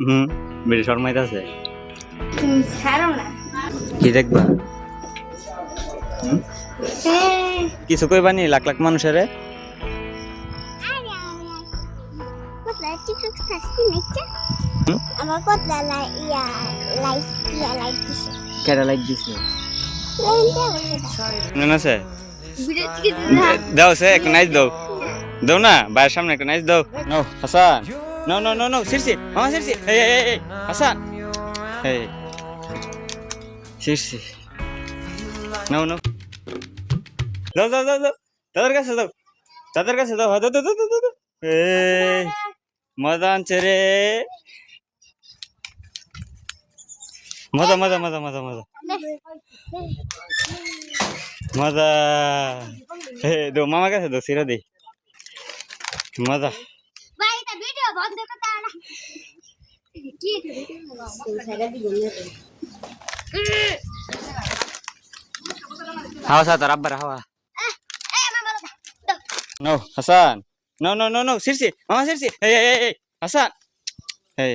হুম বেশি শর্মাইতে আছে ছাড়ো না। কি দেখবা হ্যাঁ। কিছু কইবা নি লাখ লাখ মানুষের আমার কতলা লাইক দিছে। কেডা লাইক দিছে মনে আছে ভিডিও থেকে দাও সে একটা নাইস দাও দাও না বাইরের সামনে একটা নাইস দাও no Hasan no no no no সিরসি মামা সিরসি এই এই এই হাসান এই সিরসি নো নো দাও দাও দাও দাও তাদের কাছে দাও তাদের কাছে দাও দাও দাও দাও দাও এই মজা আনছে রে মজা মজা মজা মজা মজা মজা হে দো মামা কাছে দো সিরা দে মজা ভাই এটা ভিডিও বন্ধ করতে না কি সারা দি বন্ধ হাওয়া সাতার আব্বার হাওয়া no Hasan no no no no সিরসি মামা সিরসি এই এই এই হাসান এই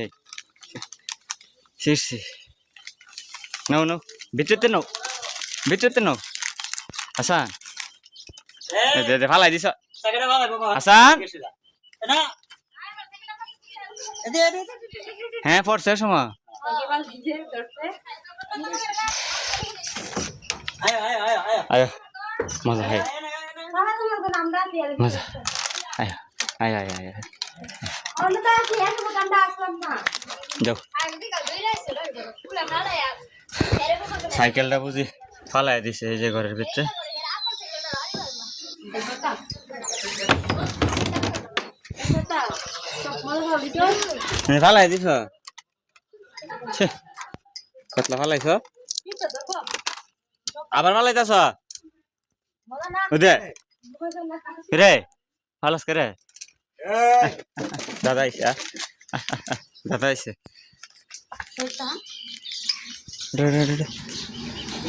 সিরসি নো নো ভিতরতে নো ভিতরতে নো হাসান দে দে ফালাই দিছ হাসান হ্যাঁ পড়ছে সময় আয় মজা হয় মজা আয় আয় আয় আয় যাও সাইকেলটা বুঝি ফালাই দিছে এই যে ঘরের ভিতরে ফালাই দিছ কতলা ফালাইছ আবার ফালাইতাছ রে ফালাস করে দাদা আইসা দাদা আইসে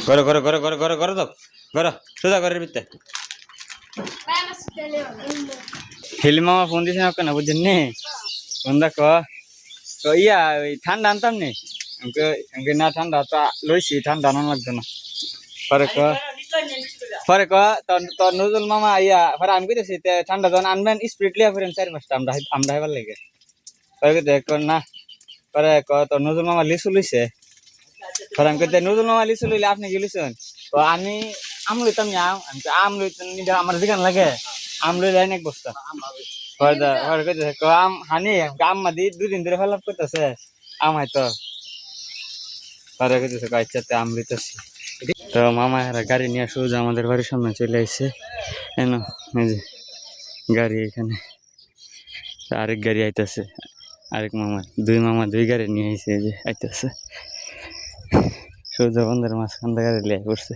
ঘরে ঘরে ঘরে ঘরে ঘরে ঘরে দাও ঘর সোজা ঘরের ভিতরে হিলি মামা ফোন দিছে না কেন বুঝছেন নি ফোন দেখো তো ইয়া ওই ঠান্ডা আনতাম নি আমাকে না ঠান্ডা তো লইছি ঠান্ডা আনা লাগতো না পরে ক তোর নজরুল মামা ইয়া পরে আমি কইতেছি ঠান্ডা যখন আনবেন স্পিরিট লিয়া ফেরেন 4-5টা আমরা হাইবার লাগে পরে কই না পরে ক তোর নজরুল মামা লিচু লইছে পরে আমি কইতে নজরুল মামা লিচু লইলে আপনি কি লিছেন তো আমি আম লইতাম না আম লইতাম আমার দোকান লাগে আম লইলে অনেক বস্তা পরে কইতেছে আম হানি আম মাদি 2 দিন ধরে ফেলাপ করতেছে আম হয়তো পরে কইতেছে আচ্ছা আম লইতেছি তো মামা এরা গাড়ি নিয়ে সোজা আমাদের বাড়ির সামনে চলে আসছে এনো এই যে গাড়ি এখানে আরেক গাড়ি আইতেছে আরেক মামা দুই গাড়ি নিয়ে আইছে এই যে আইতেছে সোজা বন্ধের মাঝখান গাড়ি লিয়ে করছে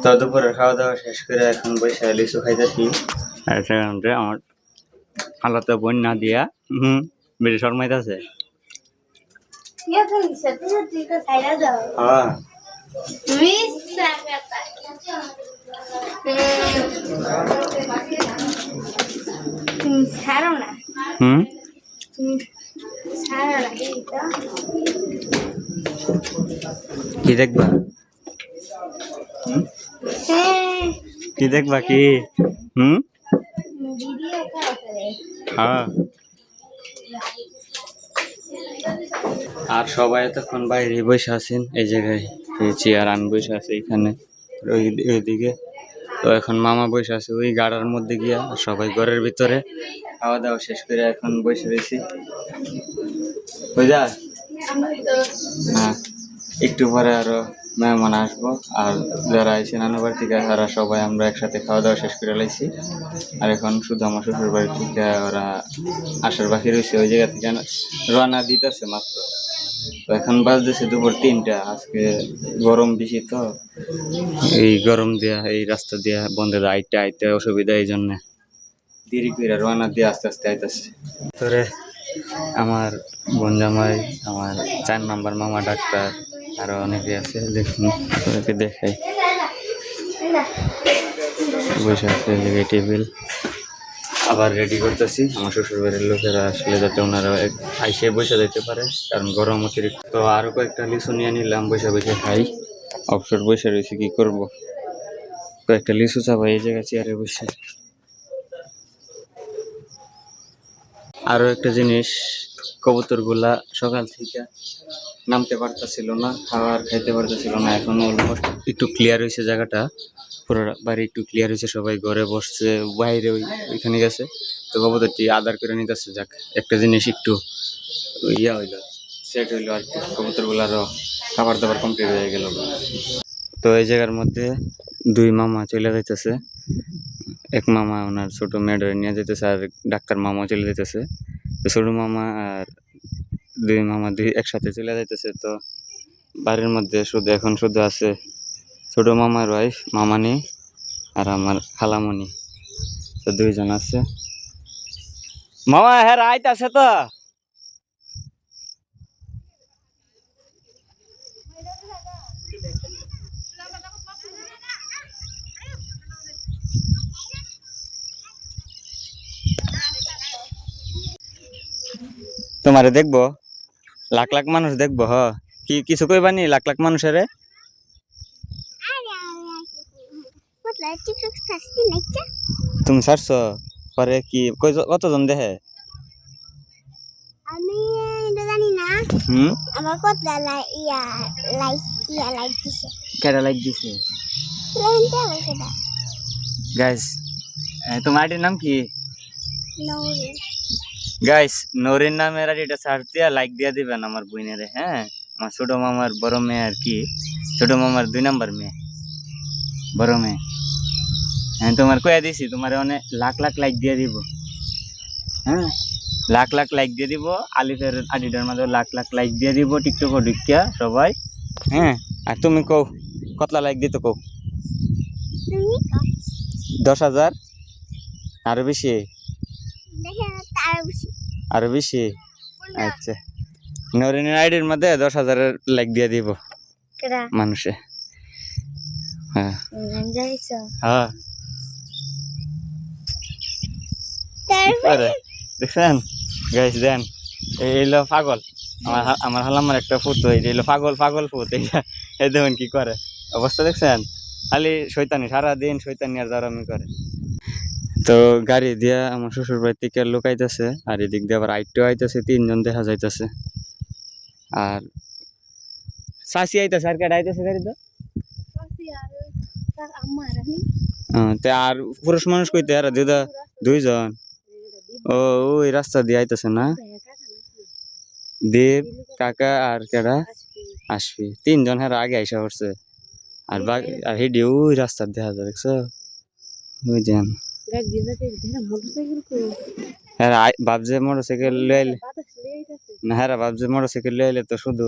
তো দুপুরের খাওয়া দাওয়া শেষ করে এখন বসে লিচু খাইতেছি আর সেখানে আমার হালতে বোন না দিয়া বেশি শর্মাইতেছে হ্যাঁ ছাড়ো না কি দেখবা কি দেখবা কি হ্যাঁ আর সবাই তখন বাইরে বসে আছেন এই জায়গায় চেয়ার আন বসে আছে এখানে ওইদিকে তো এখন মামা বসে আছে ওই গাড়ার মধ্যে গিয়া আর সবাই ঘরের ভিতরে খাওয়া দাওয়া শেষ করে এখন বসে রয়েছি বুঝা হ্যাঁ একটু পরে আরো মেহমান আসবো আর যারা আইসে নানু বাড়ি থেকে তারা সবাই আমরা একসাথে খাওয়া দাওয়া শেষ করে লাইছি আর এখন শুধু আমার শ্বশুর বাড়ি থেকে ওরা আসার বাকি রয়েছে ওই জায়গা থেকে রান্না দিতেছে মাত্র তো এখন বাজতেছে দুপুর 3টা আজকে গরম বেশি তো এই গরম দিয়া এই রাস্তা দিয়া বন্ধে আইতে অসুবিধা এই জন্য দেরি করে রান্না দিয়ে আস্তে আস্তে আইতেছে তোরে আমার বোন জামাই আমার 4 নম্বর মামা ডাক্তার আরো অনেকে আছে দেখুন আপনাদেরকে দেখাই বসে আছে টেবিল আবার রেডি করতেছি আমার শ্বশুর বাড়ির লোকেরা আসলে যাতে ওনারা আইসে বসে যেতে পারে, কারণ গরম অতিরিক্ত। তো আরো কয়েকটা লিচু নিয়ে নিলাম, বসে বসে খাই। অবসর বসে রয়েছে, কি করব, কয়েকটা লিচু চাপাই এই জায়গায় চেয়ারে বসে। আরো একটা জিনিস, কবুতরগুলা সকাল থেকে নামতে পারতেছিল না, খাবার খাইতে পারতেছিল না। এখন অলমোস্ট একটু ক্লিয়ার হয়েছে জায়গাটা, পুরো বাড়ি একটু ক্লিয়ার হয়েছে, সবাই ঘরে বসছে, বাইরে ওইখানে গেছে। তো কবুতরটি আদার করে নিতেছে। যাক, একটা জিনিস একটু ইয়া হইলো, সেট হইলো আর কি, কবুতরগুলো আরো খাবার দাবার কমপ্লিট হয়ে গেল। তো এই জায়গার মধ্যে দুই মামা চলে যাইতেছে। এক মামা ওনার ছোট মেয়েটা নিয়ে যেতেছে, আর ডাক্তার মামাও চলে যেতেছে। তো ছোট মামা আর দুই মামা দুই একসাথে চলে যাইতেছে। তো বাড়ির মধ্যে শুধু আছে ছোট মামার ওয়াইফ মামানি আর আমার খালামণি। তো দুইজন আছে। মামা হ্যাঁ আইতাছে তো। তোমারে দেখবো, লাখ লাখ মানুষ দেখবো। কি কিছু কইবানি লাখ লাখ মানুষের? তুমি ছাড়ছো পরে কি কতজন দেখে? আমি এটা জানি না। আমার কত লাইক দিছে। কেডা লাইক দিছে? গাইস, তোমার আইডির নাম কি? গাইস, নৌরিন নামের আইডিটা সার্চ দিয়া লাইক দিয়া দিবেন আমার বোনেরে। হ্যাঁ, আমার ছোট মামার বড় মেয়ে আর কি, ছোট মামার 2 নাম্বার মেয়ে, বড় মেয়ে। হ্যাঁ, তোমার কয়ে দিছি, তোমার অনেক লাখ লাখ লাইক দিয়ে দিব। হ্যাঁ, লাখ লাখ লাইক দিয়ে দিব। আলিফের আইডিটার মাঝে লাখ লাখ লাইক দিয়ে দিব, টিকটক ঢুকিয়া সবাই। হ্যাঁ, আর তুমি কও কতলা লাইক দিতে কও? 10,000? আরো বেশি? আরো বেশি? আচ্ছা, নরিনের আইডির মধ্যে 10,000 লাইক দিয়ে দিব মানুষে। হ্যাঁ হ্যাঁ, দেখছেন গাইস? দেন, এইলো পাগল, আমার হালামার একটা ফুট, এইলো পাগল পাগল ফুট। এই দেখুন কি করে, অবস্থা দেখছেন? খালি শয়তানি, সারাদিন শয়তানি আর জারামি করে। তো গাড়ি দিয়া আমার শ্বশুর বাড়ি থেকে লুকাইতেছে, আর এদিক দিয়ে আবার আইটো আইতেছে, 3 জন দেখা যাইতেছে। আর শাসি আইতেছে, আর কেডা আইতেছে গাড়িতে? তে আর পুরুষ মানুষ কইতে আর দিদা 2 জন। ও, ওই রাস্তা দিয়ে আইতেছে না? দেব কাকা আর কেডা আসবি, 3 জন হ্যাঁ আগে আইসা পড়ছে। আর আর হেডি ওই রাস্তা দেখা যায়, দেখছো? ওই যান হ্যাঁ বাবজে মোটরসাইকেল লইলে না, হ্যাঁ বাবজে মোটরসাইকেল লইলে তো শুধু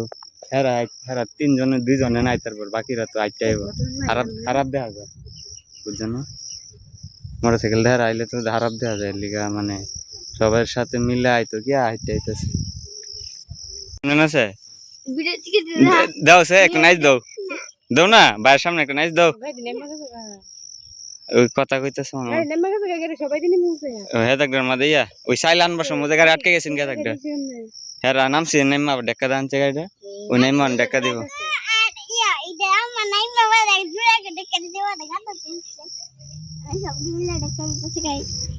হ্যাঁ হ্যাঁ 3 জনের 2 জনে নাই, তারপর বাকিরা তো আইতে আইব। খারাপ খারাপ দেখা যায়, বুঝছেন না? মোটরসাইকেল দেখা আইলে তো খারাপ দেখা যায় লিগা, মানে সবার সাথে মিলে আইতো কি আইতে আইতেছে। আছে দাও সে একটা নাইস দাও, দাও না বাইরের সামনে একটা নাইস দাও। ওই কথা কইতেছে হেদাকটার মাঝে ইয়া ওই সাইল আনবার সময় গাড়ি আটকে গেছেন হেদাকটা। হ্যাঁ নামছি নেমা ডেক্কা দানছে গাড়িটা, ওই নেমা ডেক্কা দিব।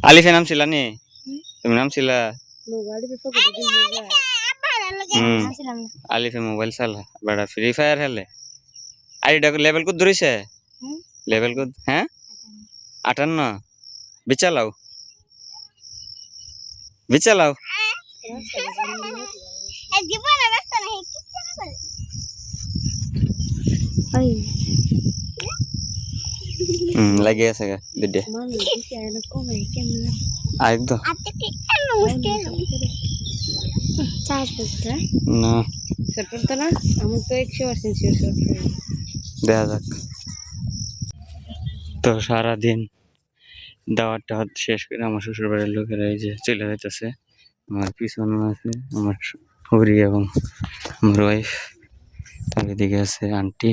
আলিফে নামছিলা নি? তুমি নামছিলা? আলিফে মোবাইল চালা বেড়া, ফ্রি ফায়ার খেলে। আইডিটা লেভেল কত ধরেছে? লেভেল কত? হ্যাঁ 58। বিচালাও বিচালাও। লাগে আছে গা দিদে একদম না দেখা যাক। তো সারাদিন দাওয়াত টাওয়াত শেষ করে আমার শ্বশুর বাড়ির লোকেরা এই যে চলে যাইতেছে। আমার পিছনে আছে আমার হরি এবং আমার ওয়াইফ, তার এদিকে আছে আন্টি।